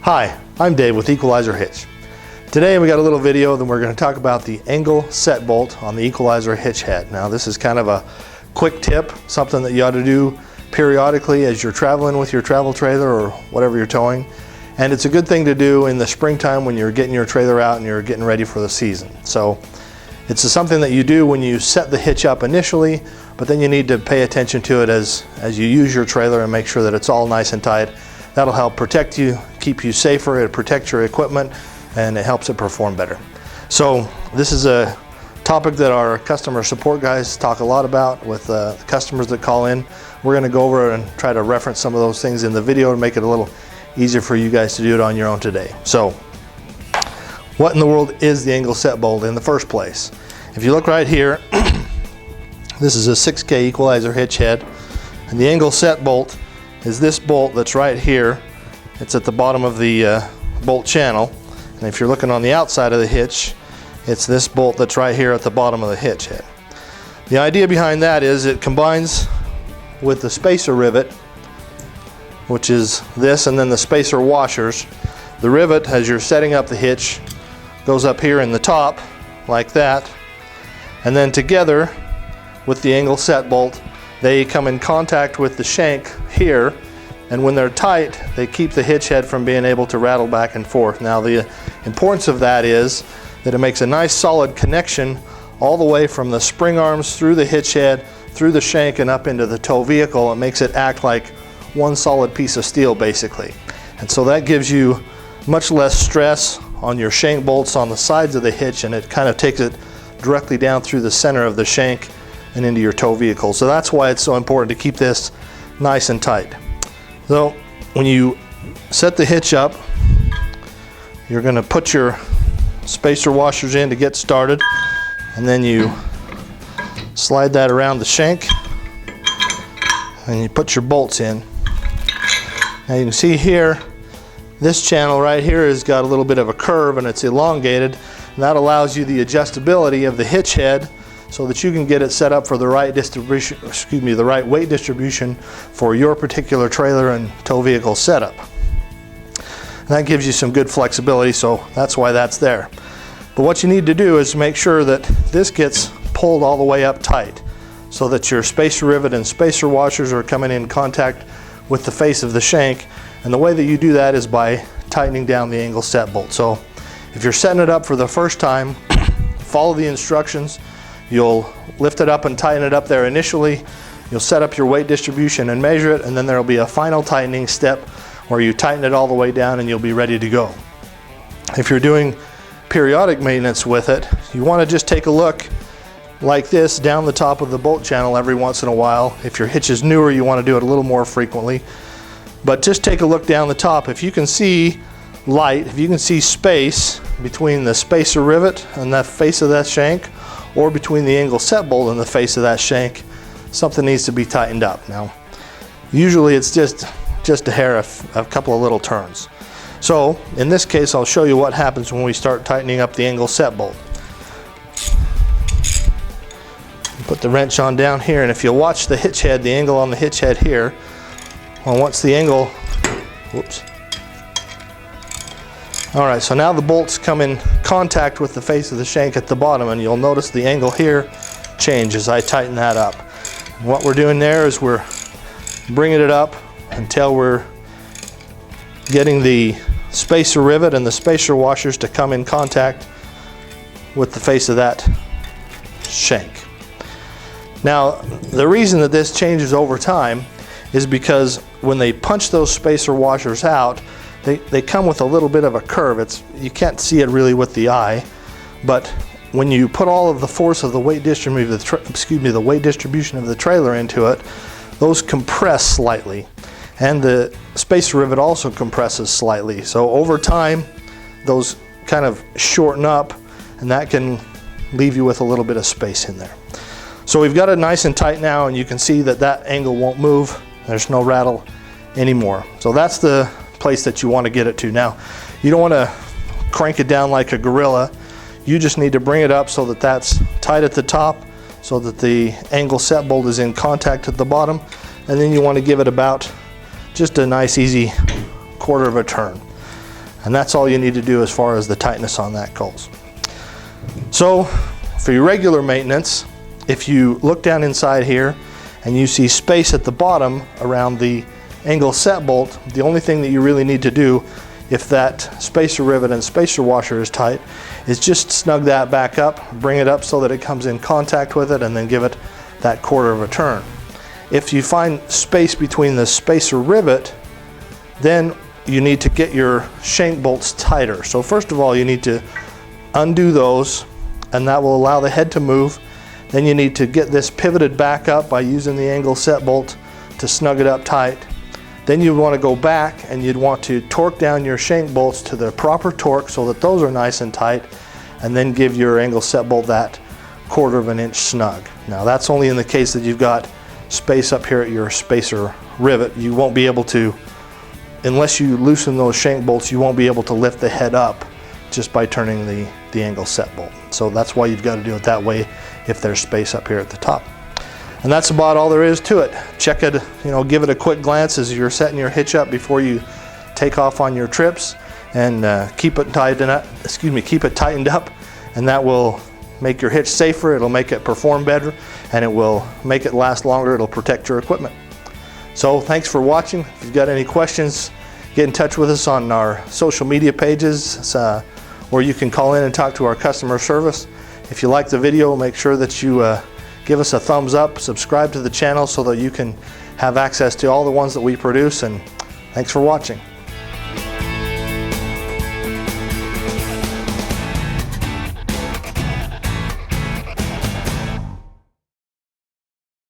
Hi, I'm Dave with Equal-i-zer Hitch. Today we got a little video that we're going to talk about the angle set bolt on the Equal-i-zer hitch head. Now this is kind of a quick tip, something that you ought to do periodically as you're traveling with your travel trailer or whatever you're towing. And it's a good thing to do in the springtime when you're getting your trailer out and you're getting ready for the season. So it's something that you do when you set the hitch up initially, but then you need to pay attention to it as you use your trailer and make sure that it's all nice and tight. That'll help protect you, keep you safer, it'll protect your equipment, and it helps it perform better. So this is a topic that our customer support guys talk a lot about with the customers that call in. We're going to go over and try to reference some of those things in the video to make it a little easier for you guys to do it on your own today. So what in the world is the angle set bolt in the first place? If you look right here, this is a 6K Equal-i-zer hitch head, and the angle set bolt is this bolt that's right here. It's at the bottom of the bolt channel, and if you're looking on the outside of the hitch, it's this bolt that's right here at the bottom of the hitch head. The idea behind that is it combines with the spacer rivet, which is this, and then the spacer washers. The rivet, as you're setting up the hitch, goes up here in the top like that, and then together with the angle set bolt, they come in contact with the shank here, and when they're tight, they keep the hitch head from being able to rattle back and forth. Now the importance of that is that it makes a nice solid connection all the way from the spring arms through the hitch head, through the shank, and up into the tow vehicle. It makes it act like one solid piece of steel basically. And so that gives you much less stress on your shank bolts on the sides of the hitch, and it kind of takes it directly down through the center of the shank and into your tow vehicle. So that's why it's so important to keep this nice and tight. So when you set the hitch up, you're going to put your spacer washers in to get started, and then you slide that around the shank and you put your bolts in. Now you can see here, this channel right here has got a little bit of a curve and it's elongated, and that allows you the adjustability of the hitch head so that you can get it set up for the right distribution, the right weight distribution for your particular trailer and tow vehicle setup. And that gives you some good flexibility, so that's why that's there. But what you need to do is make sure that this gets pulled all the way up tight so that your spacer rivet and spacer washers are coming in contact with the face of the shank. And the way that you do that is by tightening down the angle set bolt. So if you're setting it up for the first time, follow the instructions. You'll lift it up and tighten it up there initially. You'll set up your weight distribution and measure it, and then there'll be a final tightening step where you tighten it all the way down and you'll be ready to go. If you're doing periodic maintenance with it, you want to just take a look like this down the top of the bolt channel every once in a while. If your hitch is newer, you want to do it a little more frequently. But just take a look down the top. If you can see light, if you can see space between the spacer rivet and the face of that shank, or between the angle set bolt and the face of that shank, something needs to be tightened up. Now, usually it's just a hair, a couple of little turns. So, in this case, I'll show you what happens when we start tightening up the angle set bolt. Put the wrench on down here, and if you watch the hitch head, the angle on the hitch head here, well, once the angle, whoops. All right, so now the bolts come in contact with the face of the shank at the bottom, and you'll notice the angle here change as I tighten that up. And what we're doing there is we're bringing it up until we're getting the spacer rivet and the spacer washers to come in contact with the face of that shank. Now, the reason that this changes over time is because when they punch those spacer washers out, they come with a little bit of a curve. You can't see it really with the eye, but when you put all of the force of the weight distribution of the trailer into it, those compress slightly, and the spacer rivet also compresses slightly. So over time, those kind of shorten up, and that can leave you with a little bit of space in there. So we've got it nice and tight now, and you can see that that angle won't move. There's no rattle anymore. So that's the place that you want to get it to. Now, You don't want to crank it down like a gorilla. You just need to bring it up so that that's tight at the top, so that the angle set bolt is in contact at the bottom, and then you want to give it about just a nice easy quarter of a turn. And that's all you need to do as far as the tightness on that goes. So for your regular maintenance, if you look down inside here and you see space at the bottom around the angle set bolt, the only thing that you really need to do, if that spacer rivet and spacer washer is tight, is just snug that back up, bring it up so that it comes in contact with it, and then give it that quarter of a turn. If you find space between the spacer rivet, then you need to get your shank bolts tighter. So first of all, you need to undo those, and that will allow the head to move. Then you need to get this pivoted back up by using the angle set bolt to snug it up tight. Then you want to go back and you'd want to torque down your shank bolts to the proper torque so that those are nice and tight, and then give your angle set bolt that quarter of an inch snug. Now that's only in the case that you've got space up here at your spacer rivet. You won't be able to, unless you loosen those shank bolts, you won't be able to lift the head up just by turning the angle set bolt. So that's why you've got to do it that way if there's space up here at the top. And that's about all there is to it. Check it, give it a quick glance as you're setting your hitch up before you take off on your trips, and keep it tightened up, and that will make your hitch safer, it'll make it perform better, and it will make it last longer, it'll protect your equipment. So thanks for watching. If you've got any questions, get in touch with us on our social media pages, or you can call in and talk to our customer service. If you like the video, make sure that you give us a thumbs up, subscribe to the channel so that you can have access to all the ones that we produce, and thanks for watching.